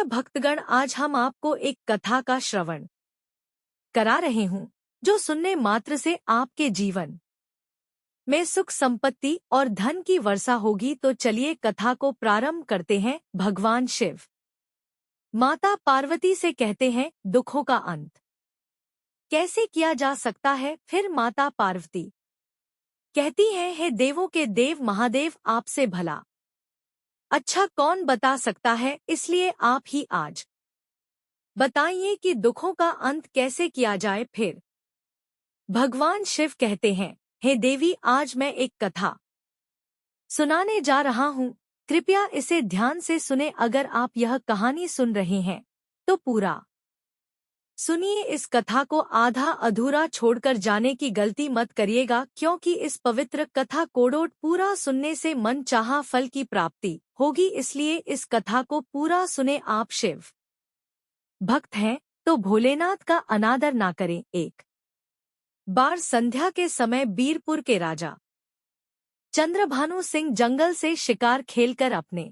भक्तगण, आज हम आपको एक कथा का श्रवण करा रहे हूँ जो सुनने मात्र से आपके जीवन में सुख संपत्ति और धन की वर्षा होगी। तो चलिए कथा को प्रारंभ करते हैं। भगवान शिव माता पार्वती से कहते हैं, दुखों का अंत कैसे किया जा सकता है। फिर माता पार्वती कहती हैं, हे देवों के देव महादेव, आपसे भला अच्छा कौन बता सकता है, इसलिए आप ही आज बताइए कि दुखों का अंत कैसे किया जाए। फिर भगवान शिव कहते हैं, हे देवी, आज मैं एक कथा सुनाने जा रहा हूँ, कृपया इसे ध्यान से सुने। अगर आप यह कहानी सुन रहे हैं तो पूरा सुनिए। इस कथा को आधा अधूरा छोड़कर जाने की गलती मत करिएगा, क्योंकि इस पवित्र कथा कोडोट पूरा सुनने से मन चाहा फल की प्राप्ति होगी। इसलिए इस कथा को पूरा सुने। आप शिव भक्त हैं तो भोलेनाथ का अनादर ना करें। एक बार संध्या के समय बीरपुर के राजा चंद्रभानु सिंह जंगल से शिकार खेलकर अपने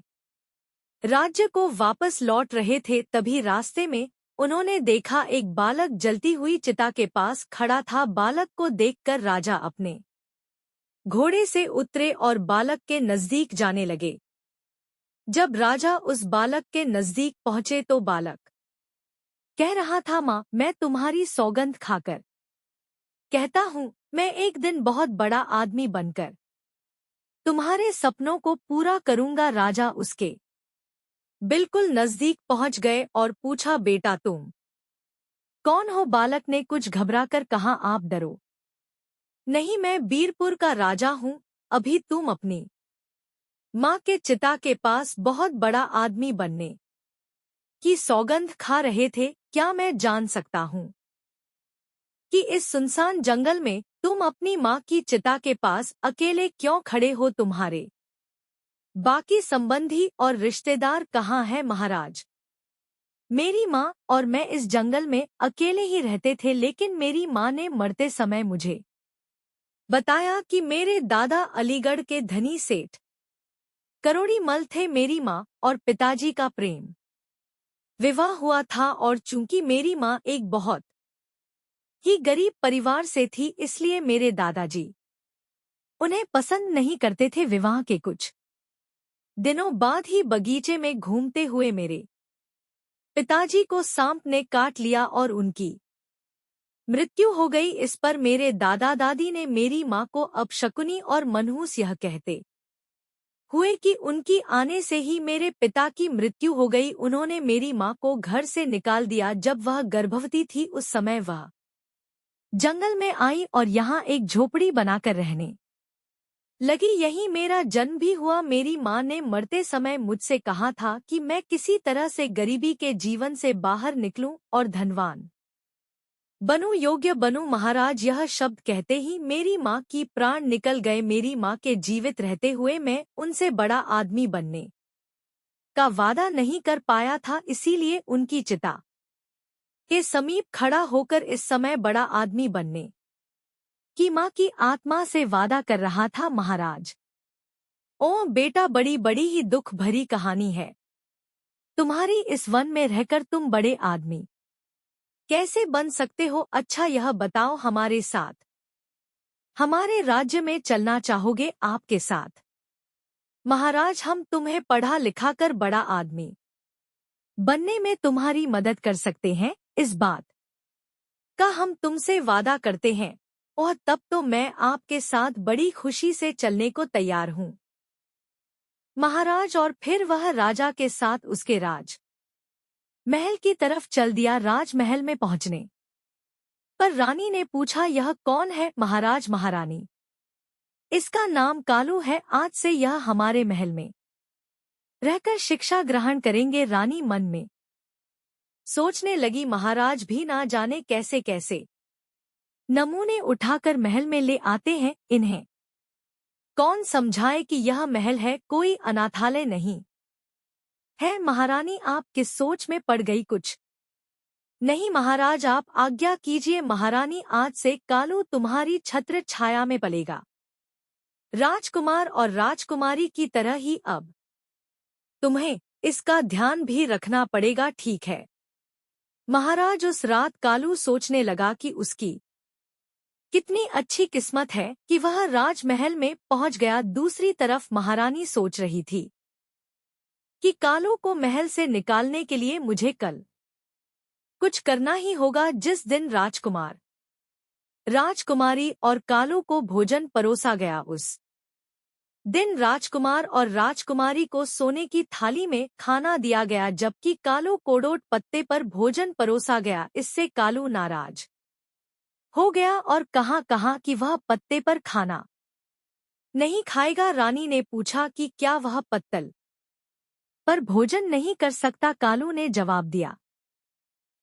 राज्य को वापस लौट रहे थे। तभी रास्ते में उन्होंने देखा एक बालक जलती हुई चिता के पास खड़ा था। बालक को देखकर राजा अपने घोड़े से उतरे और बालक के नजदीक जाने लगे। जब राजा उस बालक के नजदीक पहुंचे तो बालक कह रहा था, माँ, मैं तुम्हारी सौगंध खाकर कहता हूँ, मैं एक दिन बहुत बड़ा आदमी बनकर तुम्हारे सपनों को पूरा करूंगा। राजा उसके बिल्कुल नजदीक पहुंच गए और पूछा, बेटा तुम कौन हो। बालक ने कुछ घबराकर कहा, आप डरो नहीं, मैं बीरपुर का राजा हूँ। अभी तुम अपनी माँ के चिता के पास बहुत बड़ा आदमी बनने की सौगंध खा रहे थे। क्या मैं जान सकता हूँ कि इस सुनसान जंगल में तुम अपनी माँ की चिता के पास अकेले क्यों खड़े हो। तुम्हारे बाकी संबंधी और रिश्तेदार कहाँ हैं। महाराज, मेरी माँ और मैं इस जंगल में अकेले ही रहते थे, लेकिन मेरी माँ ने मरते समय मुझे बताया कि मेरे दादा अलीगढ़ के धनी सेठ करोड़ी मल थे। मेरी माँ और पिताजी का प्रेम विवाह हुआ था, और चूंकि मेरी माँ एक बहुत ही गरीब परिवार से थी, इसलिए मेरे दादाजी उन्हें पसंद नहीं करते थे। विवाह के कुछ दिनों बाद ही बगीचे में घूमते हुए मेरे पिताजी को सांप ने काट लिया और उनकी मृत्यु हो गई। इस पर मेरे दादा दादी ने मेरी माँ को अपशकुनी और मनहूस यह कहते हुए कि उनकी आने से ही मेरे पिता की मृत्यु हो गई, उन्होंने मेरी माँ को घर से निकाल दिया। जब वह गर्भवती थी उस समय वह जंगल में आई और यहाँ एक झोपड़ी बनाकर रहने लगी। यहीं मेरा जन्म भी हुआ। मेरी माँ ने मरते समय मुझसे कहा था कि मैं किसी तरह से गरीबी के जीवन से बाहर निकलूं और धनवान बनूं, योग्य बनूं। महाराज, यह शब्द कहते ही मेरी माँ की प्राण निकल गए। मेरी माँ के जीवित रहते हुए मैं उनसे बड़ा आदमी बनने का वादा नहीं कर पाया था, इसीलिए उनकी चिता के समीप खड़ा होकर इस समय बड़ा आदमी बनने की माँ की आत्मा से वादा कर रहा था। महाराज, ओ बेटा, बड़ी बड़ी ही दुख भरी कहानी है तुम्हारी। इस वन में रहकर तुम बड़े आदमी कैसे बन सकते हो। अच्छा यह बताओ, हमारे साथ हमारे राज्य में चलना चाहोगे। आपके साथ महाराज, हम तुम्हें पढ़ा लिखा कर बड़ा आदमी बनने में तुम्हारी मदद कर सकते हैं। इस बात का हम तुमसे वादा करते हैं, और तब तो मैं आपके साथ बड़ी खुशी से चलने को तैयार हूँ। महाराज, और फिर वह राजा के साथ उसके राज महल की तरफ चल दिया। राजमहल में पहुंचने पर रानी ने पूछा, यह कौन है। महाराज, महारानी, इसका नाम कालू है। आज से यह हमारे महल में रहकर शिक्षा ग्रहण करेंगे। रानी मन में सोचने लगी, महाराज भी ना जाने कैसे कैसे नमूने उठाकर महल में ले आते हैं। इन्हें कौन समझाए कि यह महल है, कोई अनाथालय नहीं है। महारानी, आप किस सोच में पड़ गई। कुछ नहीं महाराज, आप आज्ञा कीजिए। महारानी, आज से कालू तुम्हारी छत्र छाया में पलेगा। राजकुमार और राजकुमारी की तरह ही अब तुम्हें इसका ध्यान भी रखना पड़ेगा, ठीक है। महाराज उस रात कालू सोचने लगा कि उसकी कितनी अच्छी किस्मत है कि वह राजमहल में पहुंच गया। दूसरी तरफ महारानी सोच रही थी कि कालू को महल से निकालने के लिए मुझे कल कुछ करना ही होगा। जिस दिन राजकुमार, राजकुमारी और कालू को भोजन परोसा गया, उस दिन राजकुमार और राजकुमारी को सोने की थाली में खाना दिया गया, जबकि कालू कोड़ोट पत्ते पर भोजन परोसा गया। इससे कालू नाराज हो गया और कहा कि वह पत्ते पर खाना नहीं खाएगा। रानी ने पूछा कि क्या वह पत्तल पर भोजन नहीं कर सकता। कालू ने जवाब दिया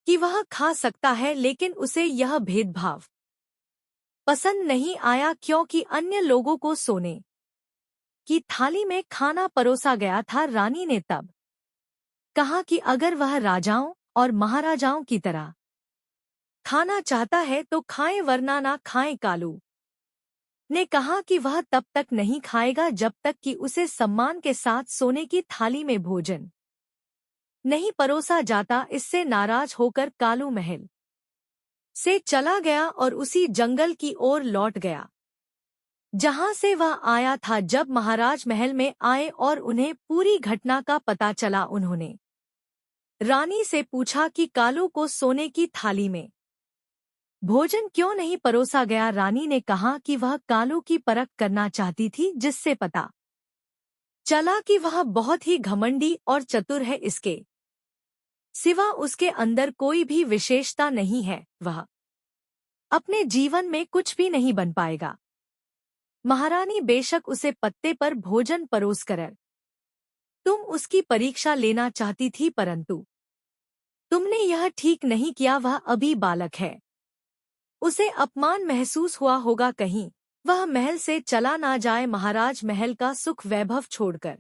कि वह खा सकता है, लेकिन उसे यह भेदभाव पसंद नहीं आया क्योंकि अन्य लोगों को सोने की थाली में खाना परोसा गया था। रानी ने तब कहा कि अगर वह राजाओं और महाराजाओं की तरह खाना चाहता है तो खाए, वरना ना खाए। कालू ने कहा कि वह तब तक नहीं खाएगा जब तक कि उसे सम्मान के साथ सोने की थाली में भोजन नहीं परोसा जाता। इससे नाराज होकर कालू महल से चला गया और उसी जंगल की ओर लौट गया जहां से वह आया था। जब महाराज महल में आए और उन्हें पूरी घटना का पता चला, उन्होंने रानी से पूछा कि कालू को सोने की थाली में भोजन क्यों नहीं परोसा गया। रानी ने कहा कि वह कालू की परख करना चाहती थी, जिससे पता चला कि वह बहुत ही घमंडी और चतुर है। इसके सिवा उसके अंदर कोई भी विशेषता नहीं है, वह अपने जीवन में कुछ भी नहीं बन पाएगा। महारानी बेशक उसे पत्ते पर भोजन परोस कर तुम उसकी परीक्षा लेना चाहती थी, परंतु तुमने यह ठीक नहीं किया। वह अभी बालक है, उसे अपमान महसूस हुआ होगा, कहीं वह महल से चला ना जाए। महाराज महल का सुख वैभव छोड़कर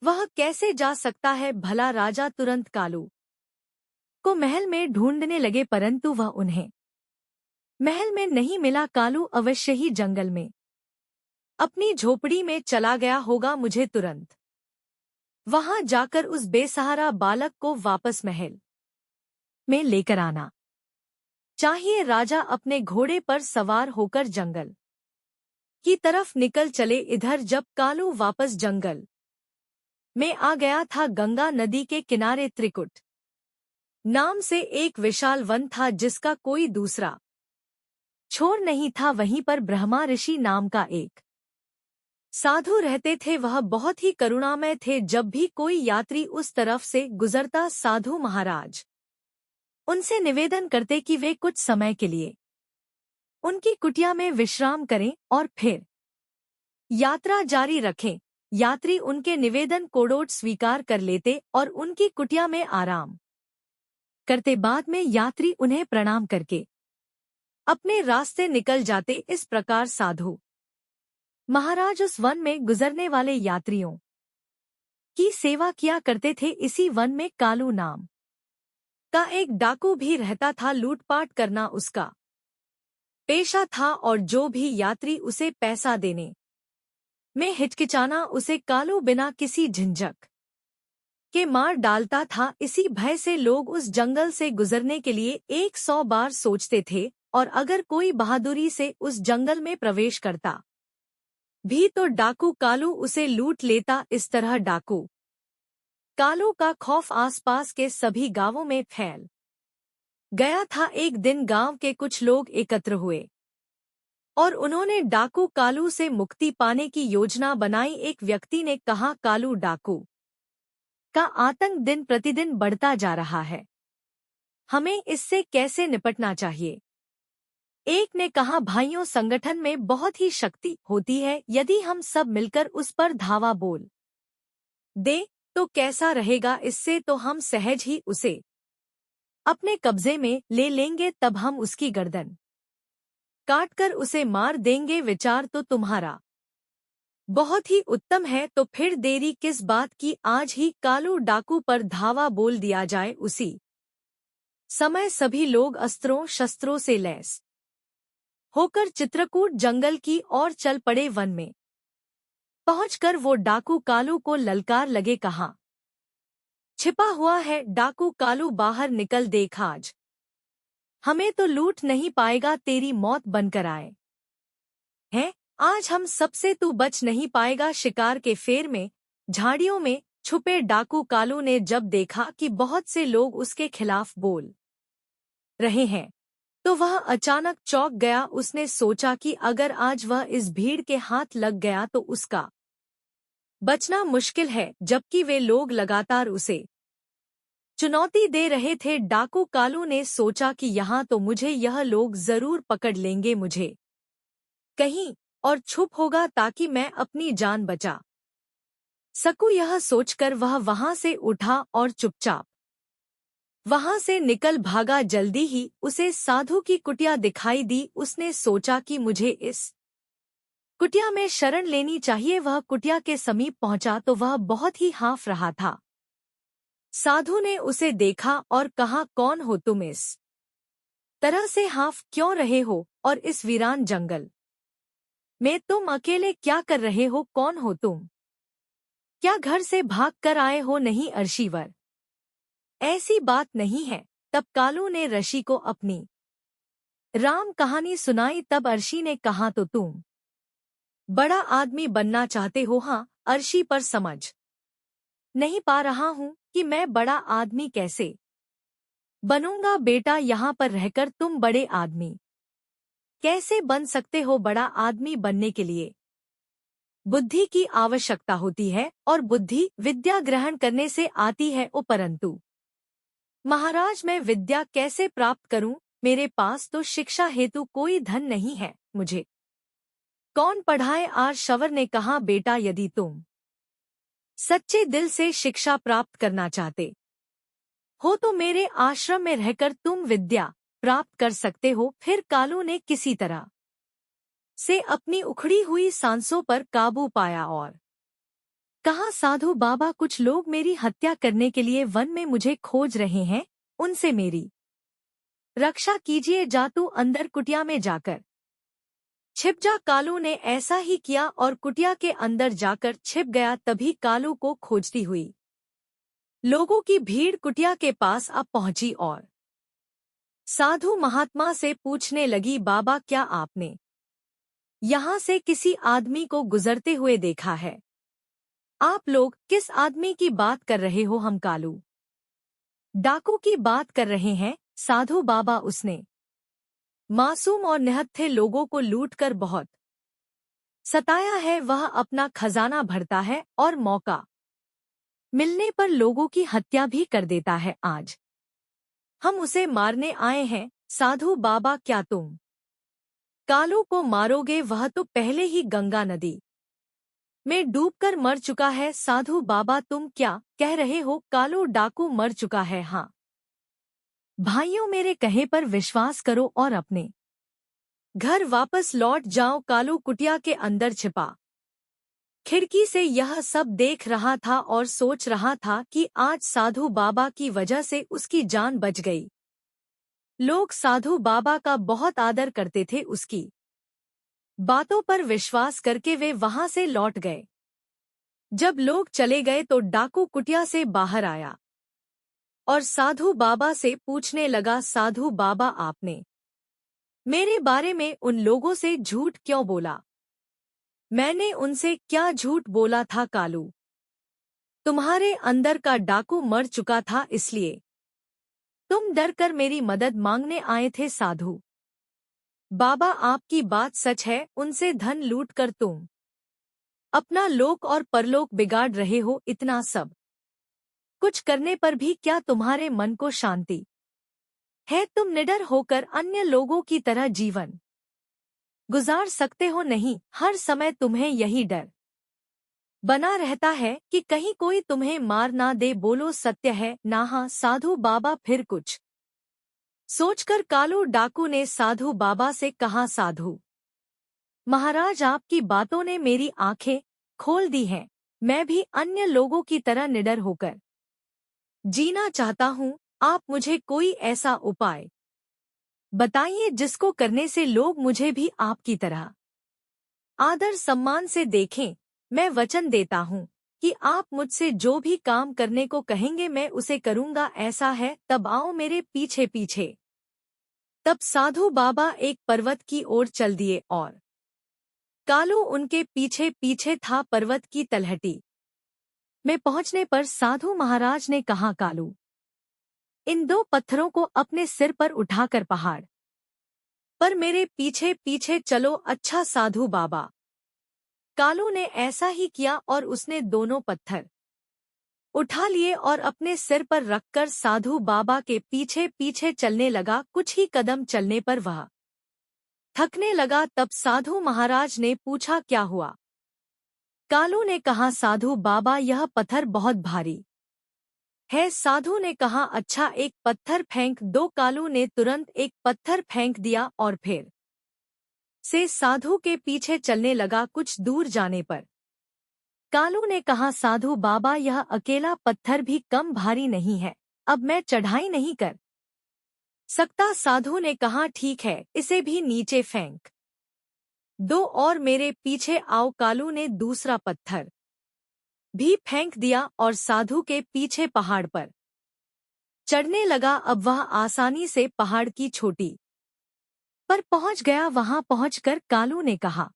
वह कैसे जा सकता है। भला राजा तुरंत कालू को महल में ढूंढने लगे, परंतु वह उन्हें महल में नहीं मिला। कालू अवश्य ही जंगल में अपनी झोपड़ी में चला गया होगा। मुझे तुरंत वहां जाकर उस बेसहारा बालक को वापस महल में लेकर आना चाहिए। राजा अपने घोड़े पर सवार होकर जंगल की तरफ निकल चले। इधर जब कालू वापस जंगल में आ गया था, गंगा नदी के किनारे त्रिकुट नाम से एक विशाल वन था, जिसका कोई दूसरा छोर नहीं था। वहीं पर ब्रह्मा ऋषि नाम का एक साधु रहते थे। वह बहुत ही करुणामय थे। जब भी कोई यात्री उस तरफ से गुजरता, साधु महाराज उनसे निवेदन करते कि वे कुछ समय के लिए उनकी कुटिया में विश्राम करें और फिर यात्रा जारी रखें। यात्री उनके निवेदन कोड़ोट स्वीकार कर लेते और उनकी कुटिया में आराम करते। बाद में यात्री उन्हें प्रणाम करके अपने रास्ते निकल जाते। इस प्रकार साधु महाराज उस वन में गुजरने वाले यात्रियों की सेवा किया करते थे। इसी वन में कालू नाम का एक डाकू भी रहता था। लूटपाट करना उसका पेशा था और जो भी यात्री उसे पैसा देने में हिचकिचाना, उसे कालू बिना किसी झिझक के मार डालता था। इसी भय से लोग उस जंगल से गुजरने के लिए 100 बार सोचते थे, और अगर कोई बहादुरी से उस जंगल में प्रवेश करता भी तो डाकू कालू उसे लूट लेता। इस तरह डाकू कालू का खौफ आसपास के सभी गांवों में फैल गया था। एक दिन गांव के कुछ लोग एकत्र हुए और उन्होंने डाकू कालू से मुक्ति पाने की योजना बनाई। एक व्यक्ति ने कहा, कालू डाकू का आतंक दिन प्रतिदिन बढ़ता जा रहा है, हमें इससे कैसे निपटना चाहिए। एक ने कहा, भाइयों, संगठन में बहुत ही शक्ति होती है। यदि हम सब मिलकर उस पर धावा बोल दे तो कैसा रहेगा। इससे तो हम सहज ही उसे अपने कब्जे में ले लेंगे, तब हम उसकी गर्दन काटकर उसे मार देंगे। विचार तो तुम्हारा बहुत ही उत्तम है, तो फिर देरी किस बात की। आज ही कालू डाकू पर धावा बोल दिया जाए। उसी समय सभी लोग अस्त्रों शस्त्रों से लैस होकर चित्रकूट जंगल की ओर चल पड़े। वन में पहुंचकर वो डाकू कालू को ललकार लगे, कहा, छिपा हुआ है डाकू कालू, बाहर निकल देख आज। हमें तो लूट नहीं पाएगा, तेरी मौत बनकर आए हैं आज हम सबसे, तू बच नहीं पाएगा शिकार के फेर में। झाड़ियों में छुपे डाकू कालू ने जब देखा कि बहुत से लोग उसके खिलाफ बोल रहे हैं तो वह अचानक चौंक गया। उसने सोचा कि अगर आज वह इस भीड़ के हाथ लग गया तो उसका बचना मुश्किल है, जबकि वे लोग लगातार उसे चुनौती दे रहे थे। डाकू कालू ने सोचा कि यहाँ तो मुझे यह लोग जरूर पकड़ लेंगे, मुझे कहीं और छुप होगा ताकि मैं अपनी जान बचा सकूं। यह सोचकर वह वहां से उठा और चुपचाप वहां से निकल भागा। जल्दी ही उसे साधु की कुटिया दिखाई दी। उसने सोचा कि मुझे इस कुटिया में शरण लेनी चाहिए। वह कुटिया के समीप पहुंचा तो वह बहुत ही हाँफ रहा था। साधु ने उसे देखा और कहा, कौन हो तुम? इस तरह से हाँफ क्यों रहे हो और इस वीरान जंगल में तुम अकेले क्या कर रहे हो? कौन हो तुम? क्या घर से भाग कर आए हो? नहीं अर्शीवर, ऐसी बात नहीं है। तब कालू ने ऋषि को अपनी राम कहानी सुनाई। तब अर्शी ने कहा, तो तुम बड़ा आदमी बनना चाहते हो? हाँ अर्शी, पर समझ नहीं पा रहा हूँ कि मैं बड़ा आदमी कैसे बनूंगा। बेटा, यहाँ पर रहकर तुम बड़े आदमी कैसे बन सकते हो? बड़ा आदमी बनने के लिए बुद्धि की आवश्यकता होती है और बुद्धि विद्या ग्रहण करने से आती है। परंतु महाराज, मैं विद्या कैसे प्राप्त करूं? मेरे पास तो शिक्षा हेतु कोई धन नहीं है, मुझे कौन पढ़ाए? आर्शवर ने कहा, बेटा, यदि तुम सच्चे दिल से शिक्षा प्राप्त करना चाहते हो तो मेरे आश्रम में रहकर तुम विद्या प्राप्त कर सकते हो। फिर कालू ने किसी तरह से अपनी उखड़ी हुई सांसों पर काबू पाया और कहा, साधु बाबा, कुछ लोग मेरी हत्या करने के लिए वन में मुझे खोज रहे हैं, उनसे मेरी रक्षा कीजिए। जा तू अंदर कुटिया में जाकर छिप जा। कालू ने ऐसा ही किया और कुटिया के अंदर जाकर छिप गया। तभी कालू को खोजती हुई लोगों की भीड़ कुटिया के पास आ पहुंची और साधु महात्मा से पूछने लगी, बाबा, क्या आपने यहाँ से किसी आदमी को गुजरते हुए देखा है? आप लोग किस आदमी की बात कर रहे हो? हम कालू डाकू की बात कर रहे हैं, साधु बाबा। उसने मासूम और निहत्थे लोगों को लूटकर बहुत सताया है। वह अपना खजाना भरता है और मौका मिलने पर लोगों की हत्या भी कर देता है। आज हम उसे मारने आए हैं। साधु बाबा, क्या तुम कालू को मारोगे? वह तो पहले ही गंगा नदी में डूबकर मर चुका है। साधु बाबा, तुम क्या कह रहे हो? कालू डाकू मर चुका है। हाँ भाइयों, मेरे कहे पर विश्वास करो और अपने घर वापस लौट जाओ। कालू कुटिया के अंदर छिपा खिड़की से यह सब देख रहा था और सोच रहा था कि आज साधु बाबा की वजह से उसकी जान बच गई। लोग साधु बाबा का बहुत आदर करते थे। उसकी बातों पर विश्वास करके वे वहां से लौट गए। जब लोग चले गए तो डाकू कुटिया से बाहर आया और साधु बाबा से पूछने लगा, साधु बाबा, आपने मेरे बारे में उन लोगों से झूठ क्यों बोला? मैंने उनसे क्या झूठ बोला था कालू? तुम्हारे अंदर का डाकू मर चुका था, इसलिए तुम डरकर मेरी मदद मांगने आए थे। साधु बाबा, आपकी बात सच है। उनसे धन लूटकर तुम अपना लोक और परलोक बिगाड़ रहे हो। इतना सब कुछ करने पर भी क्या तुम्हारे मन को शांति है? तुम निडर होकर अन्य लोगों की तरह जीवन गुजार सकते हो नहीं? हर समय तुम्हें यही डर बना रहता है कि कहीं कोई तुम्हें मार ना दे। बोलो, सत्य है ना? हाँ साधु बाबा। फिर कुछ सोचकर कालू डाकू ने साधु बाबा से कहा, साधु महाराज, आपकी बातों ने मेरी आंखें खोल दी हैं। मैं भी अन्य लोगों की तरह निडर होकर जीना चाहता हूँ। आप मुझे कोई ऐसा उपाय बताइए जिसको करने से लोग मुझे भी आपकी तरह आदर सम्मान से देखें। मैं वचन देता हूँ कि आप मुझसे जो भी काम करने को कहेंगे मैं उसे करूँगा, ऐसा है? तब आओ मेरे पीछे पीछे। तब साधु बाबा एक पर्वत की ओर चल दिए और कालू उनके पीछे पीछे था। पर्वत की तलहटी में पहुंचने पर साधु महाराज ने कहा, कालू, इन 2 पत्थरों को अपने सिर पर उठाकर पहाड़ पर मेरे पीछे पीछे चलो। अच्छा साधु बाबा। कालू ने ऐसा ही किया और उसने दोनों पत्थर उठा लिए और अपने सिर पर रखकर साधु बाबा के पीछे पीछे चलने लगा। कुछ ही कदम चलने पर वह थकने लगा। तब साधु महाराज ने पूछा, क्या हुआ? कालू ने कहा, साधु बाबा, यह पत्थर बहुत भारी है। साधु ने कहा, अच्छा एक पत्थर फेंक दो। कालू ने तुरंत एक पत्थर फेंक दिया और फिर से साधु के पीछे चलने लगा। कुछ दूर जाने पर कालू ने कहा, साधु बाबा, यह अकेला पत्थर भी कम भारी नहीं है, अब मैं चढ़ाई नहीं कर सकता। साधु ने कहा, ठीक है, इसे भी नीचे फेंक दो और मेरे पीछे आओ। कालू ने दूसरा पत्थर भी फेंक दिया और साधु के पीछे पहाड़ पर चढ़ने लगा। अब वह आसानी से पहाड़ की चोटी पर पहुंच गया। वहां पहुंचकर कालू ने कहा,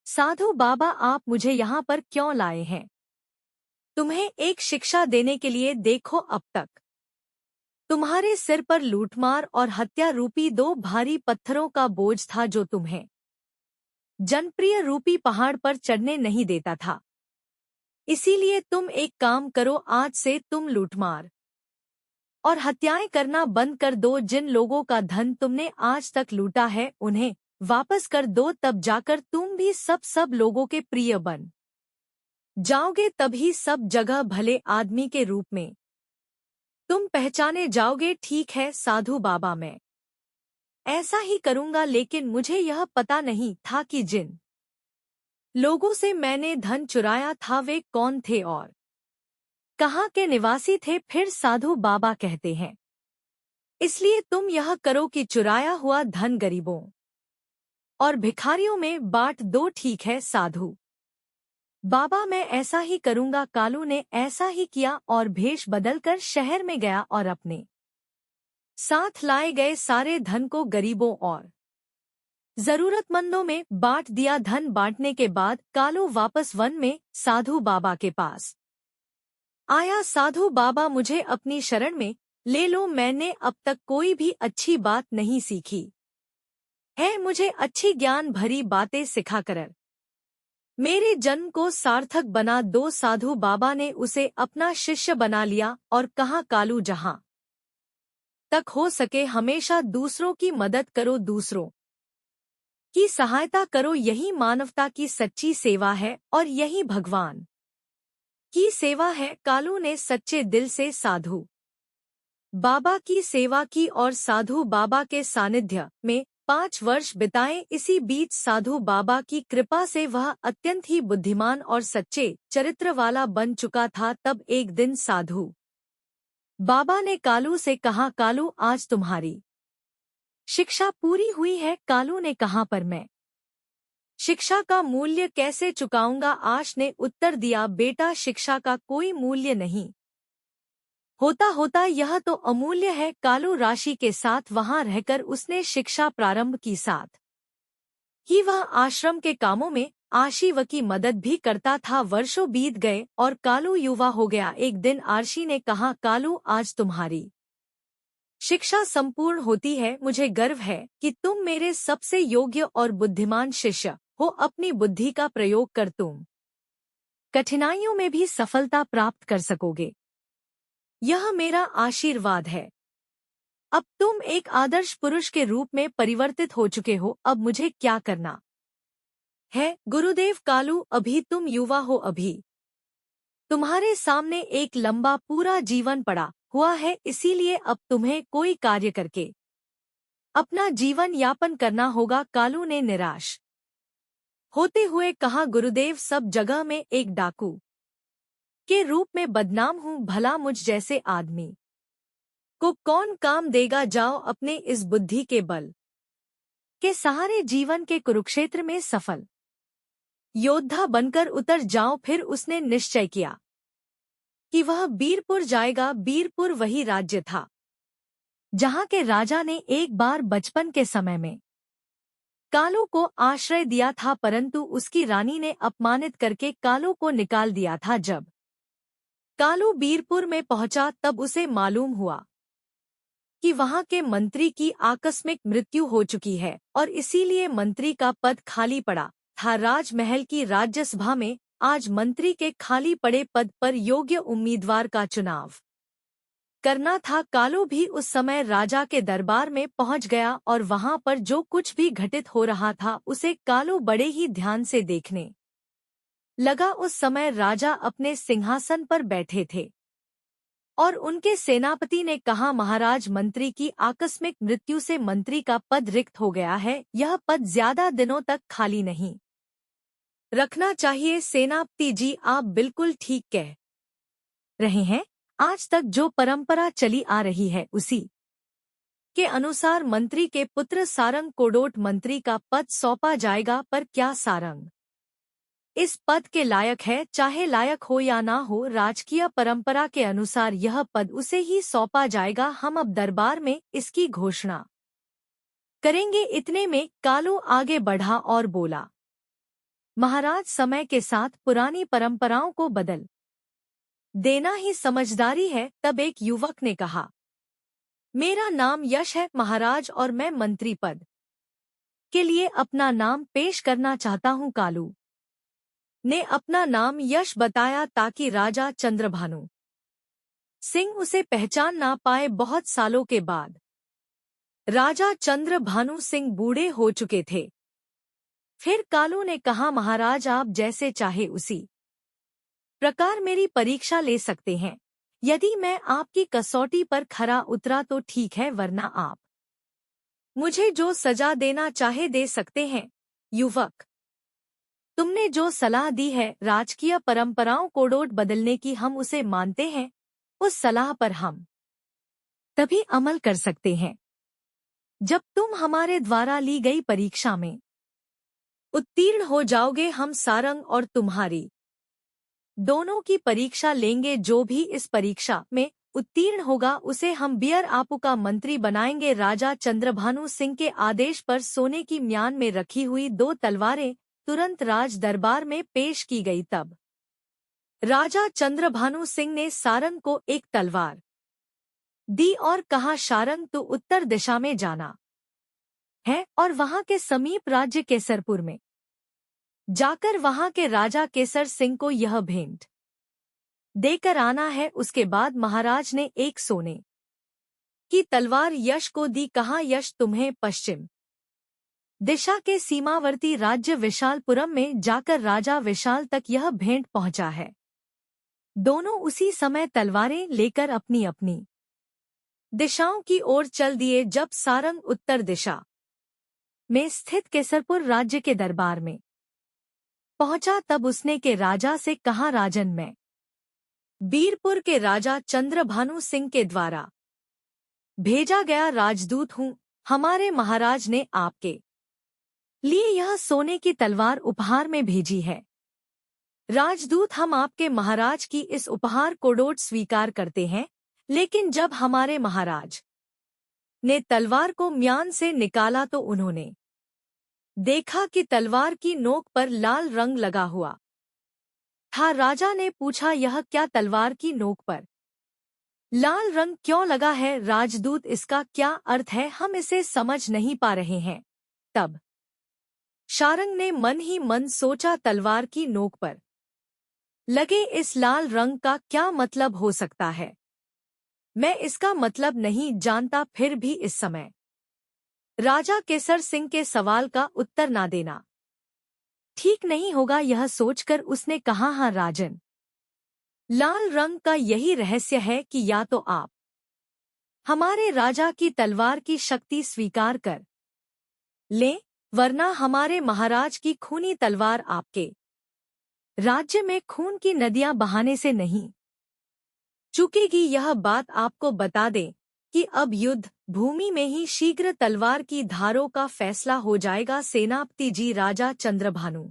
साधु बाबा, आप मुझे यहाँ पर क्यों लाए हैं? तुम्हें एक शिक्षा देने के लिए। देखो, अब तक तुम्हारे सिर पर लूटमार और हत्या रूपी 2 भारी पत्थरों का बोझ था जो तुम्हें जनप्रिय रूपी पहाड़ पर चढ़ने नहीं देता था। इसीलिए तुम एक काम करो, आज से तुम लूटमार और हत्याएं करना बंद कर दो। जिन लोगों का धन तुमने आज तक लूटा है उन्हें वापस कर दो। तब जाकर तुम भी सब लोगों के प्रिय बन जाओगे। तभी सब जगह भले आदमी के रूप में तुम पहचाने जाओगे। ठीक है साधु बाबा, मैं ऐसा ही करूंगा। लेकिन मुझे यह पता नहीं था कि जिन लोगों से मैंने धन चुराया था वे कौन थे और कहाँ के निवासी थे? फिर साधु बाबा कहते हैं, इसलिए तुम यह करो कि चुराया हुआ धन गरीबों और भिखारियों में बांट दो। ठीक है साधु बाबा, मैं ऐसा ही करूंगा। कालू ने ऐसा ही किया और भेष बदलकर शहर में गया और अपने साथ लाए गए सारे धन को गरीबों और जरूरतमंदों में बांट दिया। धन बांटने के बाद कालू वापस वन में साधु बाबा के पास आया। साधु बाबा, मुझे अपनी शरण में ले लो। मैंने अब तक कोई भी अच्छी बात नहीं सीखी है, मुझे अच्छी ज्ञान भरी बातें सिखाकर मेरे जन्म को सार्थक बना दो। साधु बाबा ने उसे अपना शिष्य बना लिया और कहा, कालू, जहां तक हो सके हमेशा दूसरों की मदद करो, दूसरों की सहायता करो। यही मानवता की सच्ची सेवा है और यही भगवान की सेवा है। कालू ने सच्चे दिल से साधु बाबा की सेवा की और साधु बाबा के सानिध्य में 5 वर्ष बिताए। इसी बीच साधु बाबा की कृपा से वह अत्यंत ही बुद्धिमान और सच्चे चरित्र वाला बन चुका था। तब एक दिन साधु बाबा ने कालू से कहा, कालू, आज तुम्हारी शिक्षा पूरी हुई है। कालू ने कहा, पर मैं शिक्षा का मूल्य कैसे चुकाऊंगा? आश ने उत्तर दिया, बेटा, शिक्षा का कोई मूल्य नहीं होता यह तो अमूल्य है। कालू राशि के साथ वहां रहकर उसने शिक्षा प्रारंभ की, साथ ही वह आश्रम के कामों में आशीव की मदद भी करता था। वर्षों बीत गए और कालू युवा हो गया। एक दिन आर्षि ने कहा, कालू, आज तुम्हारी शिक्षा संपूर्ण होती है। मुझे गर्व है कि तुम मेरे सबसे योग्य और बुद्धिमान शिष्य हो। अपनी बुद्धि का प्रयोग कर तुम कठिनाइयों में भी सफलता प्राप्त कर सकोगे, यह मेरा आशीर्वाद है। अब तुम एक आदर्श पुरुष के रूप में परिवर्तित हो चुके हो। अब मुझे क्या करना है? गुरुदेव, कालू, अभी तुम युवा हो, अभी तुम्हारे सामने एक लंबा पूरा जीवन पड़ा हुआ है, इसीलिए अब तुम्हें कोई कार्य करके अपना जीवन यापन करना होगा। कालू ने निराश होते हुए कहा, गुरुदेव, सब जगह में एक डाकू के रूप में बदनाम हूँ। भला मुझ जैसे आदमी को कौन काम देगा? जाओ अपने इस बुद्धि के बल के सहारे जीवन के कुरुक्षेत्र में सफल योद्धा बनकर उतर जाऊं। फिर उसने निश्चय किया कि वह बीरपुर जाएगा। बीरपुर वही राज्य था जहां के राजा ने एक बार बचपन के समय में कालू को आश्रय दिया था, परंतु उसकी रानी ने अपमानित करके कालू को निकाल दिया था। जब कालू बीरपुर में पहुंचा तब उसे मालूम हुआ कि वहां के मंत्री की आकस्मिक मृत्यु हो चुकी है और इसीलिए मंत्री का पद खाली पड़ा था। राजमहल की राज्यसभा में आज मंत्री के खाली पड़े पद पर योग्य उम्मीदवार का चुनाव करना था। कालू भी उस समय राजा के दरबार में पहुंच गया और वहां पर जो कुछ भी घटित हो रहा था उसे कालू बड़े ही ध्यान से देखने लगा। उस समय राजा अपने सिंहासन पर बैठे थे और उनके सेनापति ने कहा, महाराज, मंत्री की आकस्मिक मृत्यु से मंत्री का पद रिक्त हो गया है। यह पद ज्यादा दिनों तक खाली नहीं रखना चाहिए। सेनापति जी, आप बिल्कुल ठीक कह रहे हैं। आज तक जो परंपरा चली आ रही है उसी के अनुसार मंत्री के पुत्र सारंग कोडोट मंत्री का पद सौंपा जाएगा। पर क्या सारंग इस पद के लायक है? चाहे लायक हो या ना हो, राजकीय परंपरा के अनुसार यह पद उसे ही सौंपा जाएगा। हम अब दरबार में इसकी घोषणा करेंगे। इतने में कालू आगे बढ़ा और बोला, महाराज, समय के साथ पुरानी परंपराओं को बदल देना ही समझदारी है। तब एक युवक ने कहा, मेरा नाम यश है महाराज और मैं मंत्री पद के लिए अपना नाम पेश करना चाहता हूं। कालू ने अपना नाम यश बताया ताकि राजा चंद्रभानु सिंह उसे पहचान ना पाए। बहुत सालों के बाद राजा चंद्रभानु सिंह बूढ़े हो चुके थे। फिर कालू ने कहा, महाराज, आप जैसे चाहे उसी प्रकार मेरी परीक्षा ले सकते हैं। यदि मैं आपकी कसौटी पर खरा उतरा तो ठीक है, वरना आप मुझे जो सजा देना चाहे दे सकते हैं। युवक, तुमने जो सलाह दी है राजकीय परंपराओं कोडोट बदलने की, हम उसे मानते हैं। उस सलाह पर हम तभी अमल कर सकते हैं जब तुम हमारे द्वारा ली गई परीक्षा में उत्तीर्ण हो जाओगे। हम सारंग और तुम्हारी दोनों की परीक्षा लेंगे। जो भी इस परीक्षा में उत्तीर्ण होगा उसे हम बियर आपू का मंत्री बनाएंगे। राजा चंद्रभानु सिंह के आदेश पर सोने की म्यान में रखी हुई 2 तलवारें तुरंत राज दरबार में पेश की गई। तब राजा चंद्रभानु सिंह ने सारंग को एक तलवार दी और कहा, सारंग, तू उत्तर दिशा में जाना है और वहां के समीप राज्य केसरपुर में जाकर वहां के राजा केसर सिंह को यह भेंट देकर आना है। उसके बाद महाराज ने एक सोने की तलवार यश को दी। कहा, यश, तुम्हें पश्चिम दिशा के सीमावर्ती राज्य विशालपुरम में जाकर राजा विशाल तक यह भेंट पहुंचा है। दोनों उसी समय तलवारें लेकर अपनी अपनी दिशाओं की ओर चल दिए। जब सारंग उत्तर दिशा में स्थित केसरपुर राज्य के दरबार में पहुंचा तब उसने के राजा से कहा, राजन, मैं बीरपुर के राजा चंद्रभानु सिंह के द्वारा भेजा गया राजदूत हूँ। हमारे महाराज ने आपके लिए यह सोने की तलवार उपहार में भेजी है। राजदूत, हम आपके महाराज की इस उपहार कोडोट स्वीकार करते हैं। लेकिन जब हमारे महाराज ने तलवार को म्यान से निकाला तो उन्होंने देखा कि तलवार की नोक पर लाल रंग लगा हुआ था। राजा ने पूछा, यह क्या तलवार की नोक पर लाल रंग क्यों लगा है? राजदूत, इसका क्या अर्थ है? हम इसे समझ नहीं पा रहे हैं। तब सारंग ने मन ही मन सोचा, तलवार की नोक पर लगे इस लाल रंग का क्या मतलब हो सकता है? मैं इसका मतलब नहीं जानता। फिर भी इस समय राजा केसर सिंह के सवाल का उत्तर ना देना ठीक नहीं होगा। यह सोचकर उसने कहा, हाँ राजन, लाल रंग का यही रहस्य है कि या तो आप हमारे राजा की तलवार की शक्ति स्वीकार कर लें, वरना हमारे महाराज की खूनी तलवार आपके राज्य में खून की नदियां बहाने से नहीं चुकेगी। यह बात आपको बता दें कि अब युद्ध भूमि में ही शीघ्र तलवार की धारों का फैसला हो जाएगा। सेनापति जी, राजा चंद्रभानु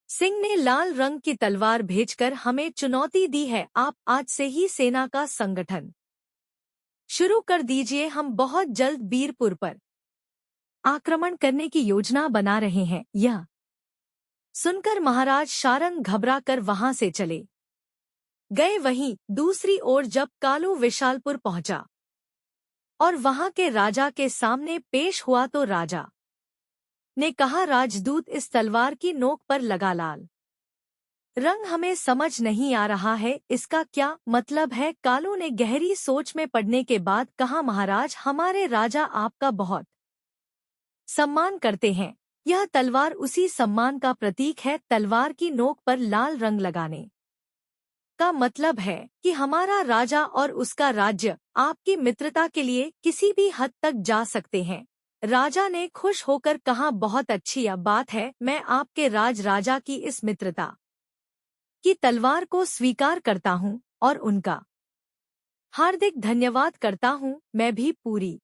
सिंह ने लाल रंग की तलवार भेजकर हमें चुनौती दी है। आप आज से ही सेना का संगठन शुरू कर दीजिए। हम बहुत जल्द बीरपुर पर आक्रमण करने की योजना बना रहे हैं। यह सुनकर महाराज शारंग घबरा कर वहां से चले गए। वहीं दूसरी ओर जब कालू विशालपुर पहुंचा और वहां के राजा के सामने पेश हुआ तो राजा ने कहा, राजदूत, इस तलवार की नोक पर लगा लाल रंग हमें समझ नहीं आ रहा है, इसका क्या मतलब है? कालू ने गहरी सोच में पड़ने के बाद कहा, महाराज, हमारे राजा आपका बहुत सम्मान करते हैं। यह तलवार उसी सम्मान का प्रतीक है। तलवार की नोक पर लाल रंग लगाने का मतलब है कि हमारा राजा और उसका राज्य आपकी मित्रता के लिए किसी भी हद तक जा सकते हैं। राजा ने खुश होकर कहा, बहुत अच्छी बात है। मैं आपके राजा की इस मित्रता की तलवार को स्वीकार करता हूँ और उनका हार्दिक धन्यवाद करता हूँ। मैं भी पूरी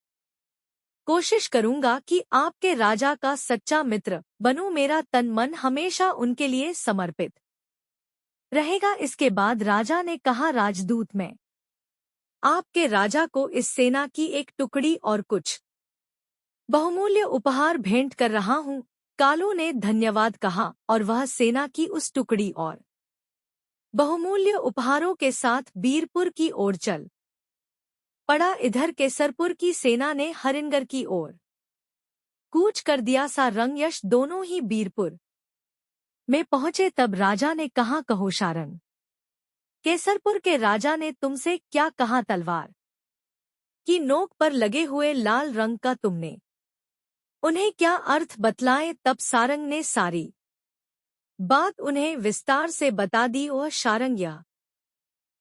कोशिश करूंगा कि आपके राजा का सच्चा मित्र बनूं। मेरा तन मन हमेशा उनके लिए समर्पित रहेगा। इसके बाद राजा ने कहा, राजदूत, मैं आपके राजा को इस सेना की एक टुकड़ी और कुछ बहुमूल्य उपहार भेंट कर रहा हूँ। कालू ने धन्यवाद कहा और वह सेना की उस टुकड़ी और बहुमूल्य उपहारों के साथ बीरपुर की ओर चल पड़ा। इधर केसरपुर की सेना ने हरिनगर की ओर कूच कर दिया। सारंग यश दोनों ही बीरपुर में पहुंचे। तब राजा ने कहा, कहो शारंग, केसरपुर के राजा ने तुमसे क्या कहा? तलवार की नोक पर लगे हुए लाल रंग का तुमने उन्हें क्या अर्थ बतलाए? तब सारंग ने सारी बात उन्हें विस्तार से बता दी। और शारंग, यह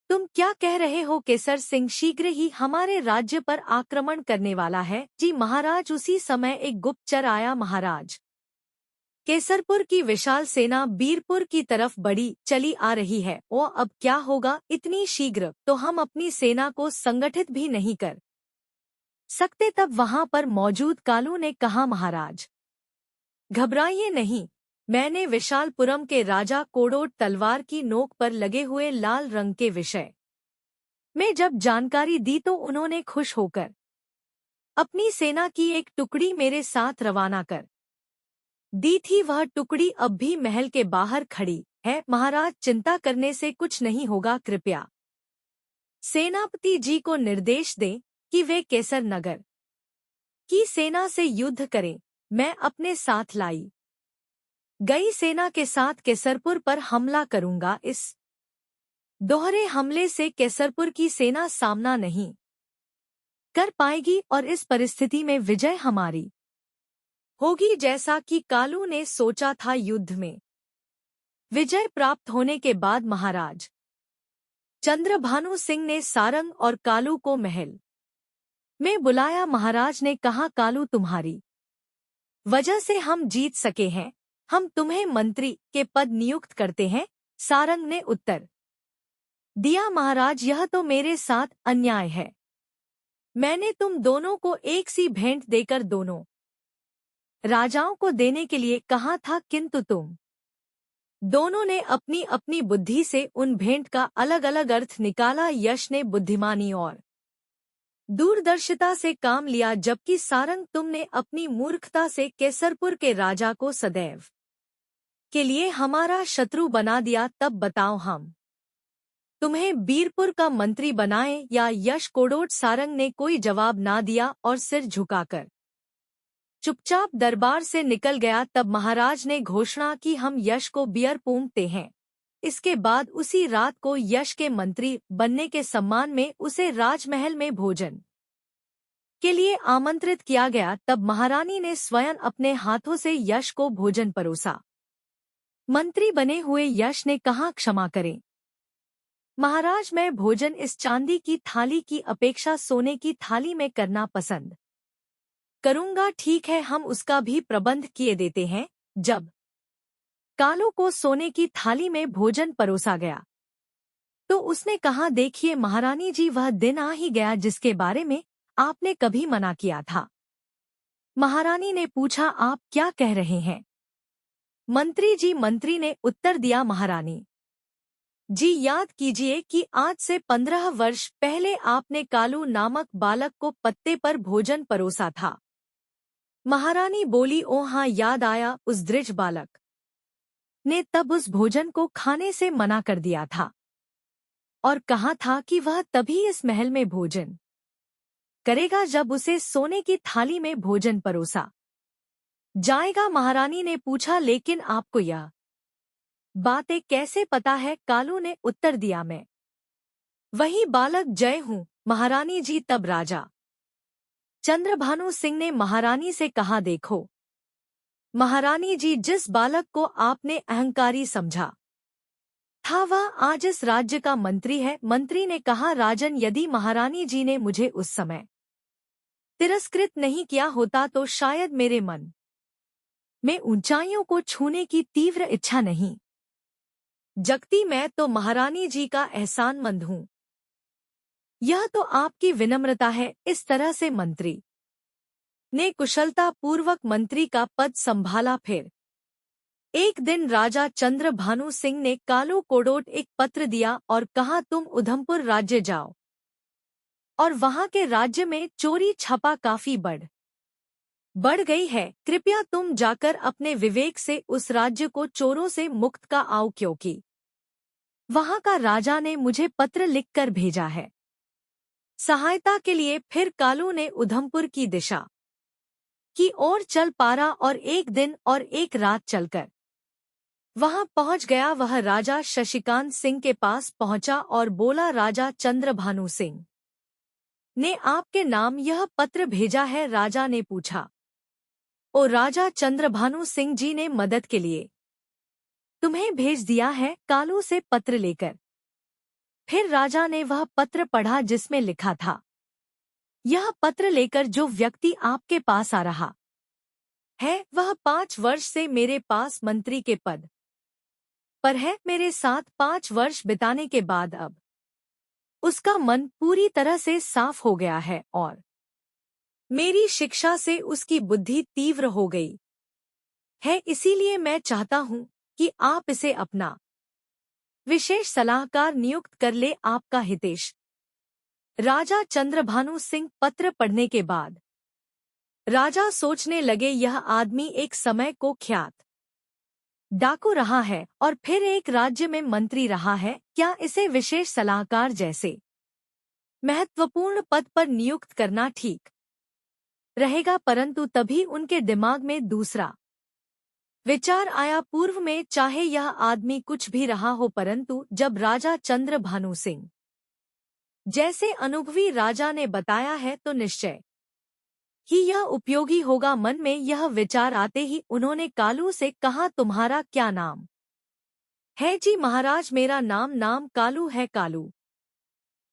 तुम क्या कह रहे हो? केसर सिंह शीघ्र ही हमारे राज्य पर आक्रमण करने वाला है। जी महाराज। उसी समय एक गुप्तचर आया। महाराज, केसरपुर की विशाल सेना बीरपुर की तरफ बढ़ी चली आ रही है। ओ, अब क्या होगा? इतनी शीघ्र तो हम अपनी सेना को संगठित भी नहीं कर सकते। तब वहां पर मौजूद कालू ने कहा, महाराज, घबराइए नहीं। मैंने विशालपुरम के राजा कोड़ोट तलवार की नोक पर लगे हुए लाल रंग के विषय में जब जानकारी दी तो उन्होंने खुश होकर अपनी सेना की एक टुकड़ी मेरे साथ रवाना कर दी थी। वह टुकड़ी अब भी महल के बाहर खड़ी है। महाराज, चिंता करने से कुछ नहीं होगा। कृपया सेनापति जी को निर्देश दें कि वे केसर नगर की सेना से युद्ध करें। मैं अपने साथ लाई गई सेना के साथ केसरपुर पर हमला करूंगा। इस दोहरे हमले से केसरपुर की सेना सामना नहीं कर पाएगी और इस परिस्थिति में विजय हमारी होगी। जैसा कि कालू ने सोचा था, युद्ध में विजय प्राप्त होने के बाद महाराज चंद्रभानु सिंह ने सारंग और कालू को महल में बुलाया। महाराज ने कहा, कालू, तुम्हारी वजह से हम जीत सके हैं। हम तुम्हें मंत्री के पद नियुक्त करते हैं। सारंग ने उत्तर दिया, महाराज, यह तो मेरे साथ अन्याय है। मैंने तुम दोनों को एक सी भेंट देकर दोनों राजाओं को देने के लिए कहा था, किंतु तुम दोनों ने अपनी अपनी बुद्धि से उन भेंट का अलग अलग अर्थ निकाला। यश ने बुद्धिमानी और दूरदर्शिता से काम लिया, जबकि सारंग, तुमने अपनी मूर्खता से केसरपुर के राजा को सदैव के लिए हमारा शत्रु बना दिया। तब बताओ, हम तुम्हें बीरपुर का मंत्री बनाएं या यश? कोड़ोट सारंग ने कोई जवाब ना दिया और सिर झुकाकर चुपचाप दरबार से निकल गया। तब महाराज ने घोषणा की, हम यश को बियर पूंगते हैं। इसके बाद उसी रात को यश के मंत्री बनने के सम्मान में उसे राजमहल में भोजन के लिए आमंत्रित किया गया। तब महारानी ने स्वयं अपने हाथों से यश को भोजन परोसा। मंत्री बने हुए यश ने कहा, क्षमा करें महाराज, मैं भोजन इस चांदी की थाली की अपेक्षा सोने की थाली में करना पसंद करूंगा। ठीक है, हम उसका भी प्रबंध किए देते हैं। जब कालू को सोने की थाली में भोजन परोसा गया तो उसने कहा, देखिए महारानी जी, वह दिन आ ही गया जिसके बारे में आपने कभी मना किया था। महारानी ने पूछा, आप क्या कह रहे हैं? मंत्री ने उत्तर दिया, महारानी जी, याद कीजिए कि आज से 15 वर्ष पहले आपने कालू नामक बालक को पत्ते पर भोजन परोसा था। महारानी बोली, ओ हाँ, याद आया। उस दृढ़ बालक ने तब उस भोजन को खाने से मना कर दिया था और कहा था कि वह तभी इस महल में भोजन करेगा जब उसे सोने की थाली में भोजन परोसा जाएगा। महारानी ने पूछा, लेकिन आपको यह बातें कैसे पता है? कालू ने उत्तर दिया, मैं वही बालक जय हूँ महारानी जी। तब राजा चंद्रभानु सिंह ने महारानी से कहा, देखो महारानी जी, जिस बालक को आपने अहंकारी समझा था वह आज इस राज्य का मंत्री है। मंत्री ने कहा, राजन, यदि महारानी जी ने मुझे उस समय तिरस्कृत नहीं किया होता तो शायद मेरे मन में ऊंचाइयों को छूने की तीव्र इच्छा नहीं जगती। मैं तो महारानी जी का एहसानमंद हूँ। यह तो आपकी विनम्रता है। इस तरह से मंत्री ने कुशलता पूर्वक मंत्री का पद संभाला। फिर एक दिन राजा चंद्रभानु सिंह ने कालू कोडोट एक पत्र दिया और कहा, तुम उधमपुर राज्य जाओ और वहां के राज्य में चोरी छपा काफी बढ़ गई है। कृपया तुम जाकर अपने विवेक से उस राज्य को चोरों से मुक्त का आओ, क्योंकि वहां का राजा ने मुझे पत्र लिखकर भेजा है सहायता के लिए। फिर कालू ने उधमपुर की दिशा की ओर चल पारा और एक दिन और एक रात चलकर वहां पहुंच गया। वह राजा शशिकांत सिंह के पास पहुंचा और बोला, राजा चंद्रभानु सिंह ने आपके नाम यह पत्र भेजा है। राजा ने पूछा, ओ राजा चंद्रभानु सिंह जी ने मदद के लिए तुम्हें भेज दिया है। कालू से पत्र लेकर फिर राजा ने वह पत्र पढ़ा जिसमें लिखा था, यह पत्र लेकर जो व्यक्ति आपके पास आ रहा है वह 5 वर्ष से मेरे पास मंत्री के पद पर है। मेरे साथ 5 वर्ष बिताने के बाद अब उसका मन पूरी तरह से साफ हो गया है और मेरी शिक्षा से उसकी बुद्धि तीव्र हो गई है। इसीलिए मैं चाहता हूं कि आप इसे अपना विशेष सलाहकार नियुक्त कर ले। आपका हितेश। राजा चंद्रभानु सिंह पत्र पढ़ने के बाद राजा सोचने लगे, यह आदमी एक समय को ख्यात डाकू रहा है और फिर एक राज्य में मंत्री रहा है। क्या इसे विशेष सलाहकार जैसे महत्वपूर्ण पद पर नियुक्त करना ठीक रहेगा? परंतु तभी उनके दिमाग में दूसरा विचार आया। पूर्व में चाहे यह आदमी कुछ भी रहा हो, परंतु जब राजा चंद्रभानु सिंह जैसे अनुभवी राजा ने बताया है तो निश्चय ही यह उपयोगी होगा। मन में यह विचार आते ही उन्होंने कालू से कहा, तुम्हारा क्या नाम है? जी महाराज, मेरा नाम कालू है। कालू,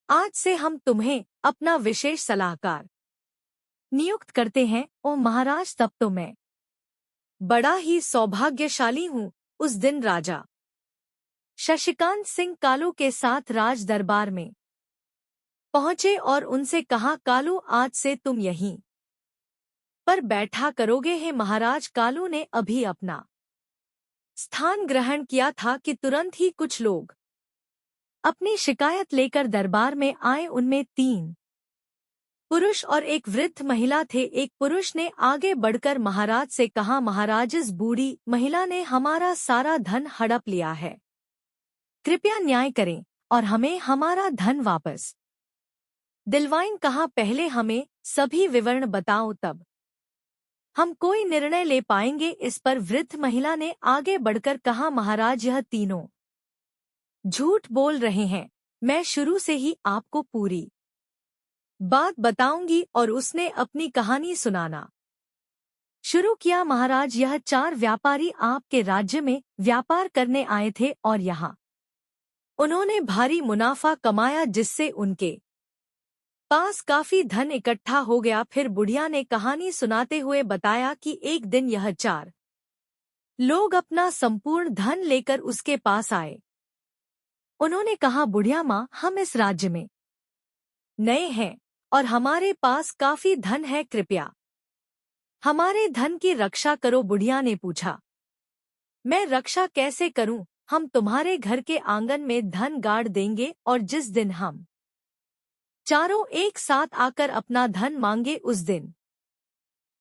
आज से हम तुम्हें अपना विशेष सलाहकार नियुक्त करते हैं। ओ महाराज, तब तो मैं बड़ा ही सौभाग्यशाली हूँ। उस दिन राजा शशिकांत सिंह कालू के साथ राज दरबार में पहुंचे और उनसे कहा, कालू, आज से तुम यहीं पर बैठा करोगे। है महाराज। कालू ने अभी अपना स्थान ग्रहण किया था कि तुरंत ही कुछ लोग अपनी शिकायत लेकर दरबार में आए। उनमें 3 पुरुष और एक वृद्ध महिला थे। एक पुरुष ने आगे बढ़कर महाराज से कहा, महाराज, इस बूढ़ी महिला ने हमारा सारा धन हड़प लिया है। कृपया न्याय करें और हमें हमारा धन वापस दिलवाएं। कहा, पहले हमें सभी विवरण बताओ, तब हम कोई निर्णय ले पाएंगे। इस पर वृद्ध महिला ने आगे बढ़कर कहा, महाराज, यह तीनों झूठ बोल रहे हैं। मैं शुरू से ही आपको पूरी बात बताऊंगी। और उसने अपनी कहानी सुनाना शुरू किया। महाराज, यह 4 व्यापारी आपके राज्य में व्यापार करने आए थे और यहाँ उन्होंने भारी मुनाफा कमाया, जिससे उनके पास काफी धन इकट्ठा हो गया। फिर बुढ़िया ने कहानी सुनाते हुए बताया कि एक दिन यह 4 लोग अपना संपूर्ण धन लेकर उसके पास आए। उन्होंने कहा, बुढ़िया माँ, हम इस राज्य में नए हैं और हमारे पास काफी धन है। कृपया हमारे धन की रक्षा करो। बुढ़िया ने पूछा, मैं रक्षा कैसे करूं? हम तुम्हारे घर के आंगन में धन गाड़ देंगे और जिस दिन हम चारों एक साथ आकर अपना धन मांगे उस दिन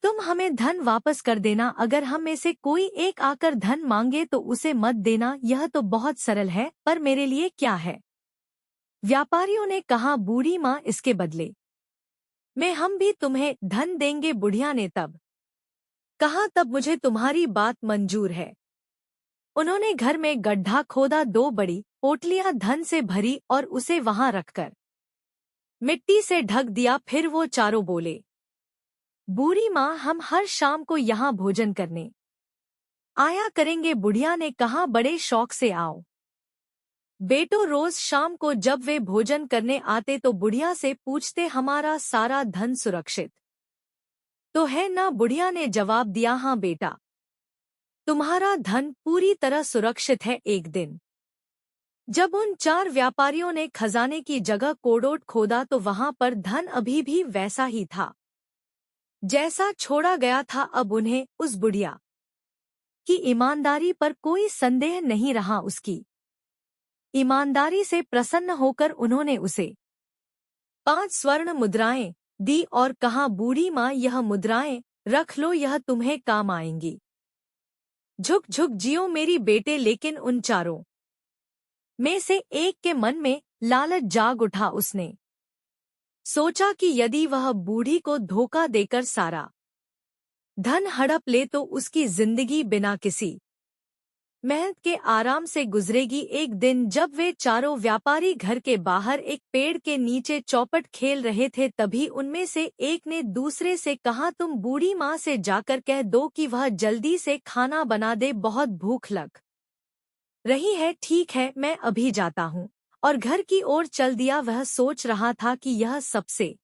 तुम हमें धन वापस कर देना। अगर हम में से कोई एक आकर धन मांगे तो उसे मत देना। यह तो बहुत सरल है, पर मेरे लिए क्या है? व्यापारियों ने कहा, बूढ़ी माँ, इसके बदले में हम भी तुम्हें धन देंगे। बुढ़िया ने तब कहा, तब मुझे तुम्हारी बात मंजूर है। उन्होंने घर में गड्ढा खोदा, 2 बड़ी पोटलियां धन से भरी और उसे वहां रखकर मिट्टी से ढक दिया। फिर वो चारों बोले, बूढ़ी माँ, हम हर शाम को यहाँ भोजन करने आया करेंगे। बुढ़िया ने कहा, बड़े शौक से आओ बेटो। रोज शाम को जब वे भोजन करने आते तो बुढ़िया से पूछते, हमारा सारा धन सुरक्षित तो है ना? बुढ़िया ने जवाब दिया, हाँ बेटा, तुम्हारा धन पूरी तरह सुरक्षित है। एक दिन जब उन 4 व्यापारियों ने खजाने की जगह कोड़ोट खोदा तो वहां पर धन अभी भी वैसा ही था जैसा छोड़ा गया था। अब उन्हें उस बुढ़िया की ईमानदारी पर कोई संदेह नहीं रहा। उसकी ईमानदारी से प्रसन्न होकर उन्होंने उसे 5 स्वर्ण मुद्राएं दी और कहा, बूढ़ी माँ, यह मुद्राएं रख लो, यह तुम्हें काम आएंगी। झुक झुक जियो मेरी बेटे। लेकिन उन चारों में से एक के मन में लालच जाग उठा। उसने सोचा कि यदि वह बूढ़ी को धोखा देकर सारा धन हड़प ले तो उसकी जिंदगी बिना किसी मेहनत के आराम से गुजरेगी। एक दिन जब वे चारों व्यापारी घर के बाहर एक पेड़ के नीचे चौपट खेल रहे थे, तभी उनमें से एक ने दूसरे से कहा, तुम बूढ़ी माँ से जाकर कह दो कि वह जल्दी से खाना बना दे, बहुत भूख लग रही है। ठीक है, मैं अभी जाता हूँ। और घर की ओर चल दिया। वह सोच रहा था कि यह सबसे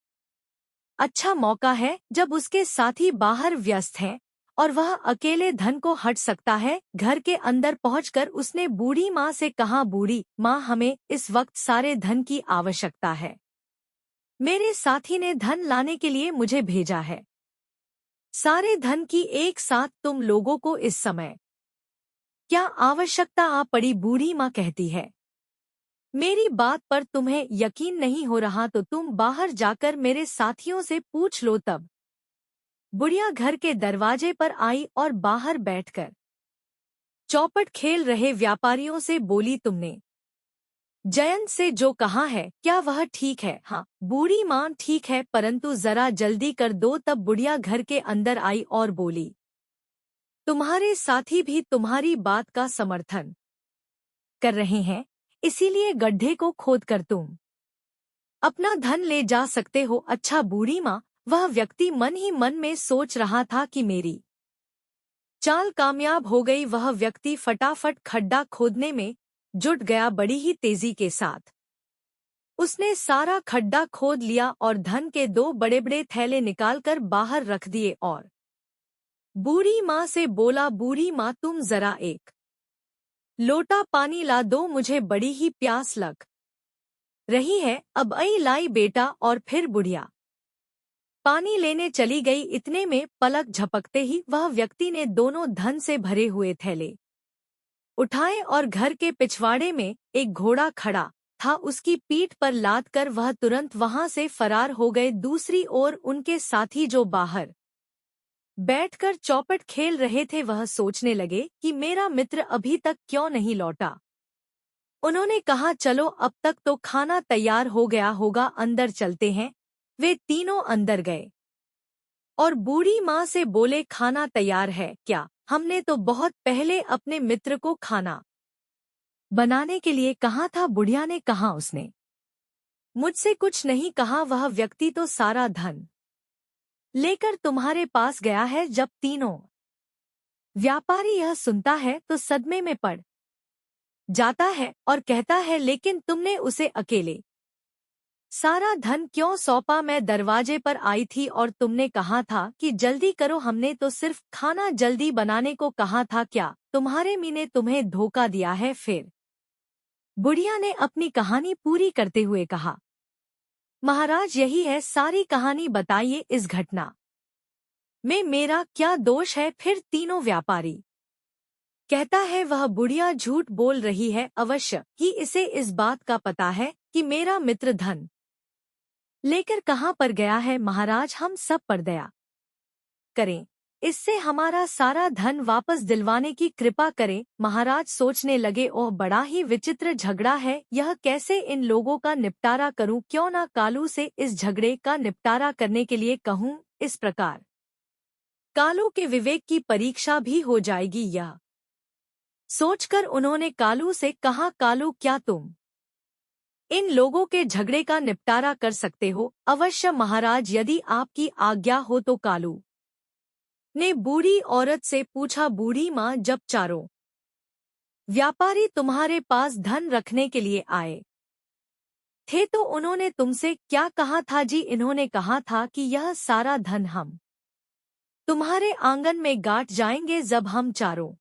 अच्छा मौका है जब उसके साथी बाहर व्यस्त हैं और वह अकेले धन को हट सकता है। घर के अंदर पहुंचकर उसने बूढ़ी माँ से कहा, बूढ़ी माँ, हमें इस वक्त सारे धन की आवश्यकता है। मेरे साथी ने धन लाने के लिए मुझे भेजा है। सारे धन की एक साथ तुम लोगों को इस समय क्या आवश्यकता आ पड़ी? बूढ़ी माँ कहती है, मेरी बात पर तुम्हें यकीन नहीं हो रहा तो तुम बाहर जाकर मेरे साथियों से पूछ लो। तब बुढ़िया घर के दरवाजे पर आई और बाहर बैठकर चौपट खेल रहे व्यापारियों से बोली, तुमने जयंत से जो कहा है क्या वह ठीक है? हाँ बूढ़ी माँ, ठीक है, परंतु जरा जल्दी कर दो। तब बुढ़िया घर के अंदर आई और बोली, तुम्हारे साथी भी तुम्हारी बात का समर्थन कर रहे हैं, इसीलिए गड्ढे को खोदकर तुम अपना धन ले जा सकते हो। अच्छा बूढ़ी माँ, वह व्यक्ति मन ही मन में सोच रहा था कि मेरी चाल कामयाब हो गई। वह व्यक्ति फटाफट खड्डा खोदने में जुट गया, बड़ी ही तेजी के साथ उसने सारा खड्डा खोद लिया और धन के 2 बड़े-बड़े थैले निकालकर बाहर रख दिए और बूढ़ी माँ से बोला, बूढ़ी माँ, तुम जरा एक लोटा पानी ला दो, मुझे बड़ी ही प्यास लग रही है। अब आई लाई बेटा। और फिर बुढ़िया पानी लेने चली गई। इतने में पलक झपकते ही वह व्यक्ति ने दोनों धन से भरे हुए थैले उठाए और घर के पिछवाड़े में एक घोड़ा खड़ा था, उसकी पीठ पर लाद कर वह तुरंत वहां से फरार हो गए। दूसरी ओर उनके साथी जो बाहर बैठकर चौपट खेल रहे थे, वह सोचने लगे कि मेरा मित्र अभी तक क्यों नहीं लौटा। उन्होंने कहा, चलो अब तक तो खाना तैयार हो गया होगा, अंदर चलते हैं। वे तीनों अंदर गए और बूढ़ी माँ से बोले, खाना तैयार है क्या? हमने तो बहुत पहले अपने मित्र को खाना बनाने के लिए कहा था। बुढ़िया ने कहा, उसने मुझसे कुछ नहीं कहा, वह व्यक्ति तो सारा धन लेकर तुम्हारे पास गया है। जब तीनों व्यापारी यह सुनता है तो सदमे में पड़ जाता है और कहता है, लेकिन तुमने उसे अकेले सारा धन क्यों सौंपा? मैं दरवाजे पर आई थी और तुमने कहा था कि जल्दी करो, हमने तो सिर्फ खाना जल्दी बनाने को कहा था। क्या तुम्हारे मी ने तुम्हें धोखा दिया है? फिर बुढ़िया ने अपनी कहानी पूरी करते हुए कहा, महाराज, यही है सारी कहानी, बताइए इस घटना में मेरा क्या दोष है? फिर तीनों व्यापारी कहता है वह बुढ़िया झूठ बोल रही है, अवश्य ही इसे इस बात का पता है कि मेरा मित्र धन लेकर कहाँ पर गया है। महाराज हम सब पर दया करें, इससे हमारा सारा धन वापस दिलवाने की कृपा करें। महाराज सोचने लगे, ओह बड़ा ही विचित्र झगड़ा है यह, कैसे इन लोगों का निपटारा करूं, क्यों ना कालू से इस झगड़े का निपटारा करने के लिए कहूं। इस प्रकार कालू के विवेक की परीक्षा भी हो जाएगी। यह सोचकर उन्होंने कालू से कहा, कालू क्या तुम इन लोगों के झगड़े का निपटारा कर सकते हो? अवश्य महाराज, यदि आपकी आज्ञा हो तो। कालू ने बूढ़ी औरत से पूछा, बूढ़ी माँ, जब चारों व्यापारी तुम्हारे पास धन रखने के लिए आए थे तो उन्होंने तुमसे क्या कहा था? जी इन्होंने कहा था कि यह सारा धन हम तुम्हारे आंगन में गांठ जाएंगे, जब हम चारों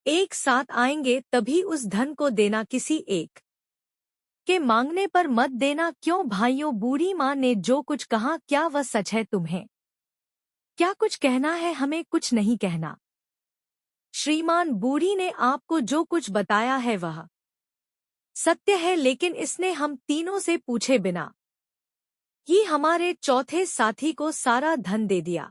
एक साथ आएंगे तभी उस धन को देना, किसी एक के मांगने पर मत देना। क्यों भाइयों? बूढ़ी माँ ने जो कुछ कहा क्या वह सच है? तुम्हें क्या कुछ कहना है? हमें कुछ नहीं कहना श्रीमान। बूढ़ी ने आपको जो कुछ बताया है वह सत्य है, लेकिन इसने हम तीनों से पूछे बिना ही हमारे चौथे साथी को सारा धन दे दिया।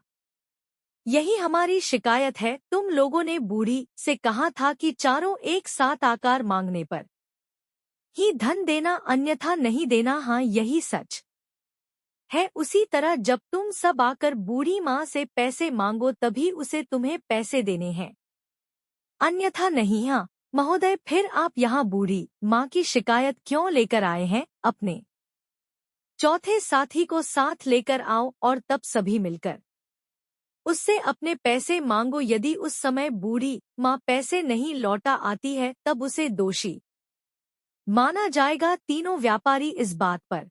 यही हमारी शिकायत है। तुम लोगों ने बूढ़ी से कहा था कि चारों एक साथ आकार मांगने पर ही धन देना, अन्यथा नहीं देना। हाँ, यही सच है। उसी तरह जब तुम सब आकर बूढ़ी माँ से पैसे मांगो तभी उसे तुम्हें पैसे देने हैं, अन्यथा नहीं। हाँ महोदय, फिर आप यहाँ बूढ़ी माँ की शिकायत क्यों लेकर आए हैं? अपने चौथे साथी को साथ लेकर आओ और तब सभी मिलकर उससे अपने पैसे मांगो। यदि उस समय बूढ़ी माँ पैसे नहीं लौटा आती है तब उसे दोषी माना जाएगा। तीनों व्यापारी इस बात पर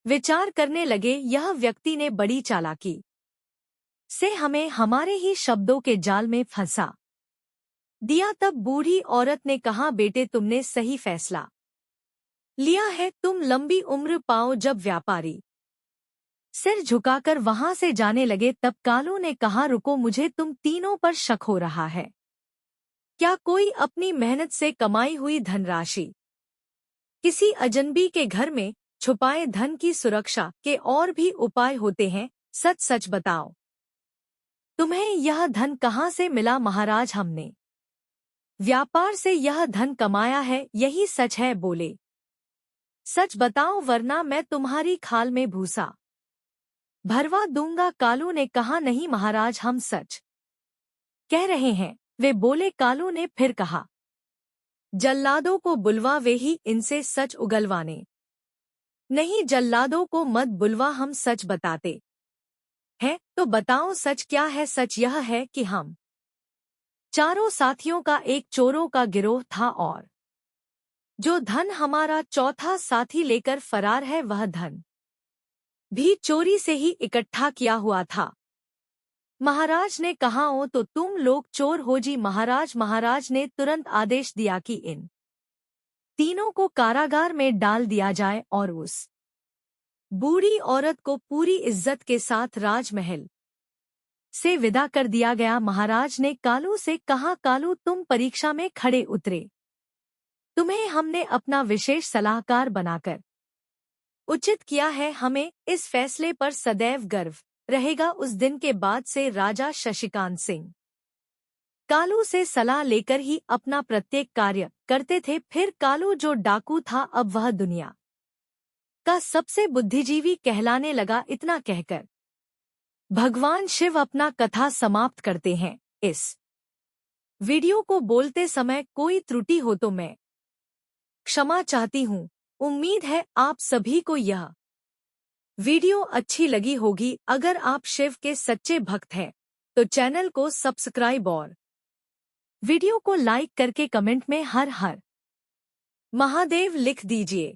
विचार करने लगे, यह व्यक्ति ने बड़ी चालाकी से हमें हमारे ही शब्दों के जाल में फंसा दिया। तब बूढ़ी औरत ने कहा, बेटे तुमने सही फैसला लिया है, तुम लंबी उम्र पाओ। जब व्यापारी सिर झुकाकर वहां से जाने लगे तब कालू ने कहा, रुको, मुझे तुम तीनों पर शक हो रहा है। क्या कोई अपनी मेहनत से कमाई हुई धनराशि किसी अजनबी के घर में छुपाए? धन की सुरक्षा के और भी उपाय होते हैं, सच सच बताओ, तुम्हें यह धन कहाँ से मिला? महाराज, हमने व्यापार से यह धन कमाया है। यही सच है? बोले, सच बताओ वरना मैं तुम्हारी खाल में भूसा भरवा दूंगा। कालू ने कहा, नहीं महाराज, हम सच कह रहे हैं। वे बोले। कालू ने फिर कहा, जल्लादों को बुलवा, वे ही इनसे सच उगलवाने। नहीं, जल्लादों को मत बुलवा, हम सच बताते हैं। तो बताओ सच क्या है? सच यह है कि हम चारों साथियों का एक चोरों का गिरोह था और जो धन हमारा चौथा साथी लेकर फरार है वह धन भी चोरी से ही इकट्ठा किया हुआ था। महाराज ने कहा, ओ तो तुम लोग चोर हो जी। महाराज ने तुरंत आदेश दिया कि इन तीनों को कारागार में डाल दिया जाए और उस बूढ़ी औरत को पूरी इज्जत के साथ राजमहल से विदा कर दिया गया। महाराज ने कालू से कहा, कालू तुम परीक्षा में खड़े उतरे, तुम्हें हमने अपना विशेष सलाहकार बनाकर उचित किया है। हमें इस फैसले पर सदैव गर्व रहेगा। उस दिन के बाद से राजा शशिकांत सिंह कालू से सलाह लेकर ही अपना प्रत्येक कार्य करते थे। फिर कालू जो डाकू था अब वह दुनिया का सबसे बुद्धिजीवी कहलाने लगा। इतना कहकर भगवान शिव अपना कथा समाप्त करते हैं। इस वीडियो को बोलते समय कोई त्रुटि हो तो मैं क्षमा चाहती हूँ। उम्मीद है आप सभी को यह वीडियो अच्छी लगी होगी। अगर आप शिव के सच्चे भक्त हैं तो चैनल को सब्सक्राइब और वीडियो को लाइक करके कमेंट में हर हर महादेव लिख दीजिए।